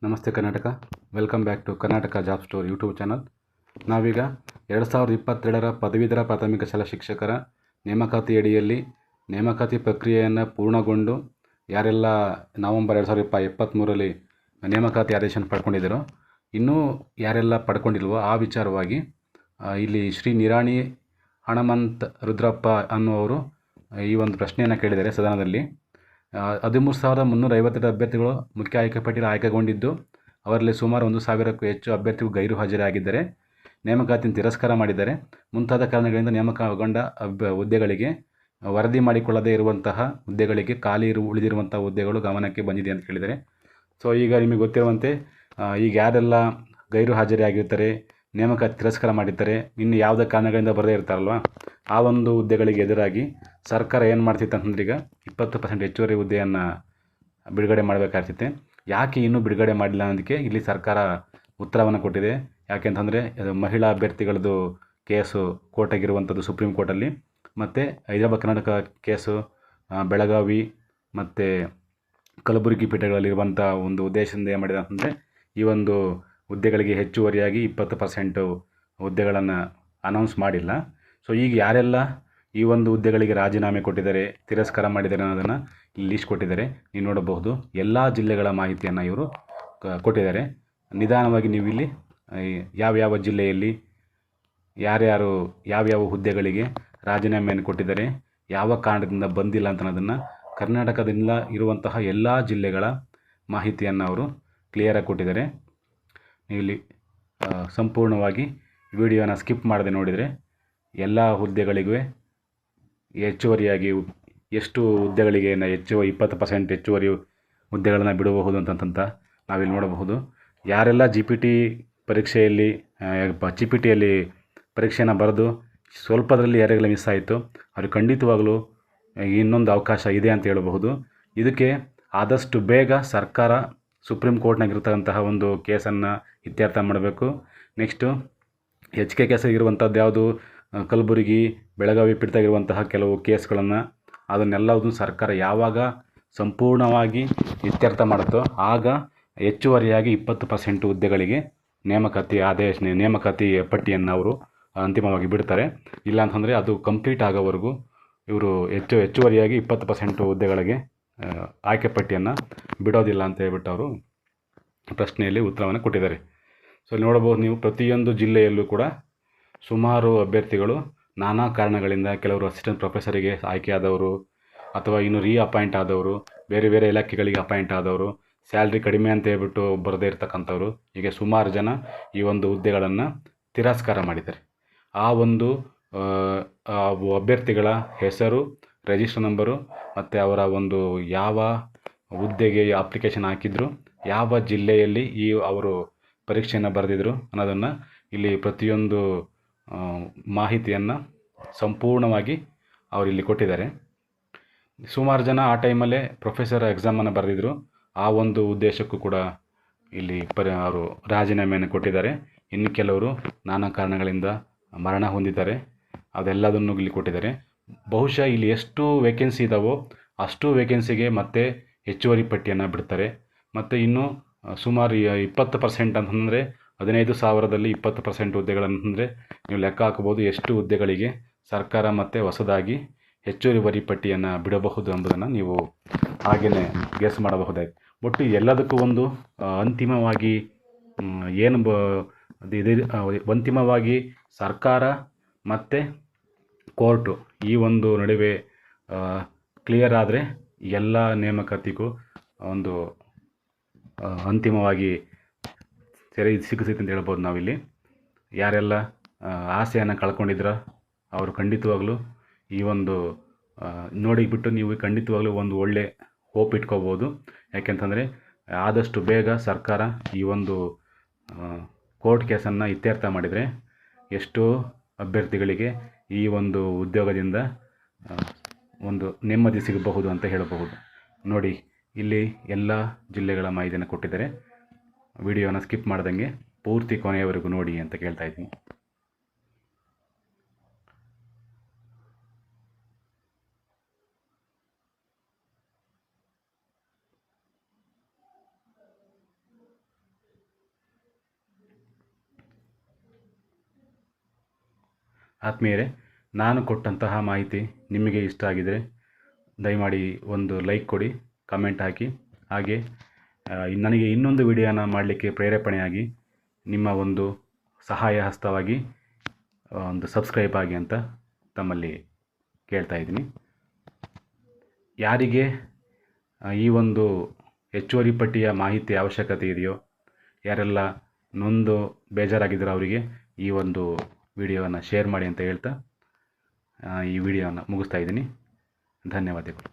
ನಮಸ್ತೆ Karnataka. Welcome back to Karnataka job store YouTube channel. ನಾವೀಗ 2022ರ ಪದವೀಧರ ಪ್ರಾಥಮಿಕ ಶಾಲಾ ಶಿಕ್ಷಕರ ನೇಮಕಾತಿ ಅಡಿಯಲ್ಲಿ ನೇಮಕಾತಿ ಪ್ರಕ್ರಿಯೆಯನ್ನು ಪೂರ್ಣಗೊಂಡು ಯಾರೆಲ್ಲ ನವಂಬರ್ 2023ರಲ್ಲಿ ನೇಮಕಾತಿ ಆದೇಶನ ಪಡ್ಕೊಂಡಿದ್ದಾರೋ, ಇನ್ನೂ ಯಾರೆಲ್ಲ ಪಡ್ಕೊಂಡಿಲ್ವೋ ಆ ವಿಚಾರವಾಗಿ ಇಲ್ಲಿ ಶ್ರೀ ನಿರಾಣಿ ಹಣಮಂತ್ ರುದ್ರಪ್ಪ ಅನ್ನುವರು ಈ ಒಂದು ಪ್ರಶ್ನೆಯನ್ನು ಕೇಳಿದ್ದಾರೆ ಸದನದಲ್ಲಿ. 13,352 ಅಭ್ಯರ್ಥಿಗಳು ಮುಖ್ಯ ಆಯ್ಕೆ ಪಟ್ಟಿಯಲ್ಲಿ ಆಯ್ಕೆಗೊಂಡಿದ್ದು, ಅವರಲ್ಲಿ ಸುಮಾರು 1,000ಕ್ಕೂ ಹೆಚ್ಚು ಅಭ್ಯರ್ಥಿಗಳು ಗೈರು ಹಾಜರಾಗಿದ್ದರೆ, ನೇಮಕಾತಿಯನ್ನು ತಿರಸ್ಕಾರ ಮಾಡಿದ್ದಾರೆ. ಮುಂತಾದ ಕಾರಣಗಳಿಂದ ನೇಮಕಗೊಂಡ ಹುದ್ದೆಗಳಿಗೆ ವರದಿ ಮಾಡಿಕೊಳ್ಳದೇ ಇರುವಂತಹ ಹುದ್ದೆಗಳಿಗೆ ಉಳಿದಿರುವಂಥ ಹುದ್ದೆಗಳು ಗಮನಕ್ಕೆ ಬಂದಿದೆ ಅಂತ ಕೇಳಿದ್ದಾರೆ. ಸೊ ಈಗ ನಿಮಗೆ ಗೊತ್ತಿರುವಂತೆ ಈಗ ಯಾರೆಲ್ಲ ಗೈರು ಹಾಜರಿಯಾಗಿರ್ತಾರೆ, ನೇಮಕಾತಿ ತಿರಸ್ಕಾರ ಮಾಡಿರ್ತಾರೆ, ಇನ್ನು ಯಾವುದೇ ಕಾರಣಗಳಿಂದ ಬರದೇ ಇರ್ತಾರಲ್ವ, ಆ ಒಂದು ಹುದ್ದೆಗಳಿಗೆ ಎದುರಾಗಿ ಸರ್ಕಾರ ಏನು ಮಾಡ್ತಿತ್ತು ಅಂತಂದ್ರೆ ಈಗ 20% ಹೆಚ್ಚುವರಿ ಹುದ್ದೆಯನ್ನು ಬಿಡುಗಡೆ ಮಾಡಬೇಕಾಗ್ತಿತ್ತೆ. ಯಾಕೆ ಇನ್ನೂ ಬಿಡುಗಡೆ ಮಾಡಿಲ್ಲ ಅನ್ನೋದಕ್ಕೆ ಇಲ್ಲಿ ಸರ್ಕಾರ ಉತ್ತರವನ್ನು ಕೊಟ್ಟಿದೆ. ಯಾಕೆಂತಂದರೆ ಮಹಿಳಾ ಅಭ್ಯರ್ಥಿಗಳದ್ದು ಕೇಸು ಕೋರ್ಟಾಗಿರುವಂಥದ್ದು ಸುಪ್ರೀಂ ಕೋರ್ಟಲ್ಲಿ, ಮತ್ತು ಹೈದರಾಬಾದ್ ಕರ್ನಾಟಕ ಕೇಸು ಬೆಳಗಾವಿ ಮತ್ತು ಕಲಬುರಗಿ ಪೀಠಗಳಲ್ಲಿರುವಂಥ ಒಂದು ಉದ್ದೇಶದಿಂದ ಏನು ಮಾಡಿದೆ ಅಂತಂದರೆ, ಈ ಒಂದು ಹುದ್ದೆಗಳಿಗೆ ಹೆಚ್ಚುವರಿಯಾಗಿ 20% ಹುದ್ದೆಗಳನ್ನು ಅನೌನ್ಸ್ ಮಾಡಿಲ್ಲ. ಸೊ ಈಗ ಯಾರೆಲ್ಲ ಈ ಒಂದು ಹುದ್ದೆಗಳಿಗೆ ರಾಜೀನಾಮೆ ಕೊಟ್ಟಿದ್ದಾರೆ, ತಿರಸ್ಕಾರ ಮಾಡಿದ್ದಾರೆ ಅನ್ನೋದನ್ನು ಇಲ್ಲಿ ಲಿಸ್ಟ್ ಕೊಟ್ಟಿದ್ದಾರೆ. ನೀವು ನೋಡಬಹುದು, ಎಲ್ಲ ಜಿಲ್ಲೆಗಳ ಮಾಹಿತಿಯನ್ನು ಇವರು ಕೊಟ್ಟಿದ್ದಾರೆ. ನಿಧಾನವಾಗಿ ನೀವು ಇಲ್ಲಿ ಯಾವ್ಯಾವ ಜಿಲ್ಲೆಯಲ್ಲಿ ಯಾರ್ಯಾರು ಯಾವ್ಯಾವ ಹುದ್ದೆಗಳಿಗೆ ರಾಜೀನಾಮೆಯನ್ನು ಕೊಟ್ಟಿದ್ದಾರೆ, ಯಾವ ಕಾರಣದಿಂದ ಬಂದಿಲ್ಲ ಅಂತ ಅನ್ನೋದನ್ನು ಕರ್ನಾಟಕದಿಂದ ಇರುವಂತಹ ಎಲ್ಲ ಜಿಲ್ಲೆಗಳ ಮಾಹಿತಿಯನ್ನು ಅವರು ಕ್ಲಿಯರಾಗಿ ಕೊಟ್ಟಿದ್ದಾರೆ. ಇಲ್ಲಿ ಸಂಪೂರ್ಣವಾಗಿ ವಿಡಿಯೋನ ಸ್ಕಿಪ್ ಮಾಡದೆ ನೋಡಿದರೆ ಎಲ್ಲ ಹುದ್ದೆಗಳಿಗೂ ಹೆಚ್ಚುವರಿಯಾಗಿ ಎಷ್ಟು ಹುದ್ದೆಗಳಿಗೆ 20% ಹೆಚ್ಚುವರಿ ಹುದ್ದೆಗಳನ್ನು ಬಿಡಬಹುದು ಅಂತಂತ ನಾವಿಲ್ಲಿ ನೋಡಬಹುದು. ಯಾರೆಲ್ಲ ಪರೀಕ್ಷೆಯಲ್ಲಿ ಪರೀಕ್ಷೆಯನ್ನು ಬರೆದು ಸ್ವಲ್ಪದರಲ್ಲಿ ಯಾರೆಲ್ಲ ಮಿಸ್ ಆಯಿತು, ಅವ್ರಿಗೆ ಖಂಡಿತವಾಗಲೂ ಇನ್ನೊಂದು ಅವಕಾಶ ಇದೆ ಅಂತ ಹೇಳಬಹುದು. ಇದಕ್ಕೆ ಆದಷ್ಟು ಬೇಗ ಸರ್ಕಾರ ಸುಪ್ರೀಂ ಕೋರ್ಟ್ನಾಗಿರ್ತಕ್ಕಂತಹ ಒಂದು ಕೇಸನ್ನು ಇತ್ಯರ್ಥ ಮಾಡಬೇಕು. ನೆಕ್ಸ್ಟು HK ಕೇಸ್ ಇರುವಂಥದ್ದು ಯಾವುದು, ಕಲಬುರಗಿ ಬೆಳಗಾವಿ ಪೀಠದಾಗಿರುವಂತಹ ಕೆಲವು ಕೇಸ್ಗಳನ್ನು ಅದನ್ನೆಲ್ಲದನ್ನು ಸರ್ಕಾರ ಯಾವಾಗ ಸಂಪೂರ್ಣವಾಗಿ ಇತ್ಯರ್ಥ ಮಾಡುತ್ತೋ ಆಗ ಹೆಚ್ಚುವರಿಯಾಗಿ 20% ಹುದ್ದೆಗಳಿಗೆ ನೇಮಕಾತಿ ಪಟ್ಟಿಯನ್ನು ಅವರು ಅಂತಿಮವಾಗಿ ಬಿಡ್ತಾರೆ. ಇಲ್ಲ ಅಂತಂದರೆ ಅದು ಕಂಪ್ಲೀಟ್ ಆಗೋವರೆಗೂ ಇವರು ಹೆಚ್ಚುವರಿಯಾಗಿ 20% ಹುದ್ದೆಗಳಿಗೆ ಆಯ್ಕೆ ಪಟ್ಟಿಯನ್ನು ಬಿಡೋದಿಲ್ಲ ಅಂತ ಹೇಳ್ಬಿಟ್ಟು ಅವರು ಪ್ರಶ್ನೆಯಲ್ಲಿ ಉತ್ತರವನ್ನು ಕೊಟ್ಟಿದ್ದಾರೆ. ಸೊ ನೋಡಬಹುದು ನೀವು, ಪ್ರತಿಯೊಂದು ಜಿಲ್ಲೆಯಲ್ಲೂ ಕೂಡ ಸುಮಾರು ಅಭ್ಯರ್ಥಿಗಳು ನಾನಾ ಕಾರಣಗಳಿಂದ, ಕೆಲವರು ಅಸಿಸ್ಟೆಂಟ್ ಪ್ರೊಫೆಸರಿಗೆ ಆಯ್ಕೆಯಾದವರು, ಅಥವಾ ಇನ್ನು ಅಪಾಯಿಂಟ್ ಆದವರು, ಬೇರೆ ಬೇರೆ ಇಲಾಖೆಗಳಿಗೆ ಅಪಾಯಿಂಟ್ ಆದವರು, ಸ್ಯಾಲ್ರಿ ಕಡಿಮೆ ಅಂತ ಹೇಳ್ಬಿಟ್ಟು ಬರದೇ ಇರ್ತಕ್ಕಂಥವ್ರು, ಹೀಗೆ ಸುಮಾರು ಜನ ಈ ಒಂದು ಹುದ್ದೆಗಳನ್ನು ತಿರಸ್ಕಾರ ಮಾಡಿದ್ದಾರೆ. ಆ ಒಂದು ಅಭ್ಯರ್ಥಿಗಳ ಹೆಸರು, ರಿಜಿಸ್ಟರ್ ನಂಬರು ಮತ್ತು ಅವರ ಒಂದು ಯಾವ ಹುದ್ದೆಗೆ ಅಪ್ಲಿಕೇಶನ್ ಹಾಕಿದ್ರು, ಯಾವ ಜಿಲ್ಲೆಯಲ್ಲಿ ಅವರು ಪರೀಕ್ಷೆಯನ್ನು ಬರೆದಿದ್ರು ಅನ್ನೋದನ್ನು ಇಲ್ಲಿ ಪ್ರತಿಯೊಂದು ಮಾಹಿತಿಯನ್ನು ಸಂಪೂರ್ಣವಾಗಿ ಅವರಿಲ್ಲಿ ಕೊಟ್ಟಿದ್ದಾರೆ. ಸುಮಾರು ಜನ ಆ ಟೈಮಲ್ಲೇ ಪ್ರೊಫೆಸರ್ ಎಕ್ಸಾಮನ್ನು ಬರೆದಿದ್ರು, ಆ ಒಂದು ಉದ್ದೇಶಕ್ಕೂ ಕೂಡ ಇಲ್ಲಿ ಅವರು ರಾಜೀನಾಮೆಯನ್ನು ಕೊಟ್ಟಿದ್ದಾರೆ. ಇನ್ನು ಕೆಲವರು ನಾನಾ ಕಾರಣಗಳಿಂದ ಮರಣ ಹೊಂದಿದ್ದಾರೆ, ಅದೆಲ್ಲದನ್ನು ಇಲ್ಲಿ ಕೊಟ್ಟಿದ್ದಾರೆ. ಬಹುಶಃ ಇಲ್ಲಿ ಎಷ್ಟು ವೇಕೆನ್ಸಿ ಇದ್ದಾವೋ ಅಷ್ಟು ವೇಕೆನ್ಸಿಗೆ ಮತ್ತೆ ಹೆಚ್ಚುವರಿ ಪಟ್ಟಿಯನ್ನು ಬಿಡ್ತಾರೆ. ಮತ್ತು ಇನ್ನು ಸುಮಾರು 20% ಅಂತಂದರೆ 15,000ದಲ್ಲಿ 20% ಹುದ್ದೆಗಳಂತಂದರೆ ನೀವು ಲೆಕ್ಕ ಹಾಕಬಹುದು ಎಷ್ಟು ಹುದ್ದೆಗಳಿಗೆ ಸರ್ಕಾರ ಮತ್ತೆ ಹೊಸದಾಗಿ ಹೆಚ್ಚುವರಿ ಪಟ್ಟಿಯನ್ನು ಬಿಡಬಹುದು ಎಂಬುದನ್ನು ನೀವು ಹಾಗೆಯೇ ಗೆಸ್ ಮಾಡಬಹುದಾಯ್ತು. ಒಟ್ಟು ಎಲ್ಲದಕ್ಕೂ ಒಂದು ಅಂತಿಮವಾಗಿ ಅಂತಿಮವಾಗಿ ಸರ್ಕಾರ ಮತ್ತು ಕೋರ್ಟು ಈ ಒಂದು ನಡುವೆ ಕ್ಲಿಯರ್ ಆದರೆ ಎಲ್ಲ ನೇಮಕಾತಿಗೂ ಒಂದು ಅಂತಿಮವಾಗಿ ಸಿಗುತ್ತಿತ್ತು ಅಂತ ಹೇಳ್ಬೋದು. ನಾವಿಲ್ಲಿ ಯಾರೆಲ್ಲ ಆಸೆಯನ್ನು ಕಳ್ಕೊಂಡಿದ್ರೋ ಅವರು ಖಂಡಿತವಾಗಲೂ ಈ ಒಂದು ನೋಡಿಬಿಟ್ಟು ನೀವು ಖಂಡಿತವಾಗಲೂ ಒಂದು ಒಳ್ಳೆ ಹೋಪ್ ಇಟ್ಕೋಬೋದು. ಯಾಕೆಂತಂದರೆ ಆದಷ್ಟು ಬೇಗ ಸರ್ಕಾರ ಈ ಒಂದು ಕೋರ್ಟ್ ಕೇಸನ್ನು ಇತ್ಯರ್ಥ ಮಾಡಿದರೆ ಎಷ್ಟೋ ಅಭ್ಯರ್ಥಿಗಳಿಗೆ ಈ ಒಂದು ಉದ್ಯೋಗದಿಂದ ಒಂದು ನೆಮ್ಮದಿ ಸಿಗಬಹುದು ಅಂತ ಹೇಳಬಹುದು. ನೋಡಿ, ಇಲ್ಲಿ ಎಲ್ಲ ಜಿಲ್ಲೆಗಳ ಮಾಹಿತಿಯನ್ನು ಕೊಟ್ಟಿದ್ದಾರೆ. ವಿಡಿಯೋನ ಸ್ಕಿಪ್ ಮಾಡ್ದಂಗೆ ಪೂರ್ತಿ ಕೊನೆಯವರೆಗೂ ನೋಡಿ ಅಂತ ಕೇಳ್ತಾ ಇದ್ದೀನಿ. ಆತ್ಮೀಯರೇ, ನಾನು ಕೊಟ್ಟಂತಹ ಮಾಹಿತಿ ನಿಮಗೆ ಇಷ್ಟ ಆಗಿದರೆ ದಯಮಾಡಿ ಒಂದು ಲೈಕ್ ಕೊಡಿ, ಕಮೆಂಟ್ ಹಾಕಿ. ಹಾಗೆ ನನಗೆ ಇನ್ನೊಂದು ವಿಡಿಯೋನ ಮಾಡಲಿಕ್ಕೆ ಪ್ರೇರೇಪಣೆಯಾಗಿ ನಿಮ್ಮ ಒಂದು ಸಹಾಯ ಹಸ್ತವಾಗಿ ಒಂದು ಸಬ್ಸ್ಕ್ರೈಬ್ ಆಗಿ ಅಂತ ತಮ್ಮಲ್ಲಿ ಕೇಳ್ತಾ ಇದ್ದೀನಿ. ಯಾರಿಗೆ ಈ ಒಂದು ಹೆಚ್ಚುವರಿ ಪಟ್ಟಿಯ ಮಾಹಿತಿ ಅವಶ್ಯಕತೆ ಇದೆಯೋ, ಯಾರೆಲ್ಲ ನೊಂದು ಬೇಜಾರಾಗಿದ್ದಾರೋ ಅವರಿಗೆ ಈ ಒಂದು ವಿಡಿಯೋವನ್ನು ಶೇರ್ ಮಾಡಿ ಅಂತ ಹೇಳ್ತಾ ಈ ವಿಡಿಯೋವನ್ನು ಮುಗಿಸ್ತಾ ಇದ್ದೀನಿ. ಧನ್ಯವಾದಗಳು.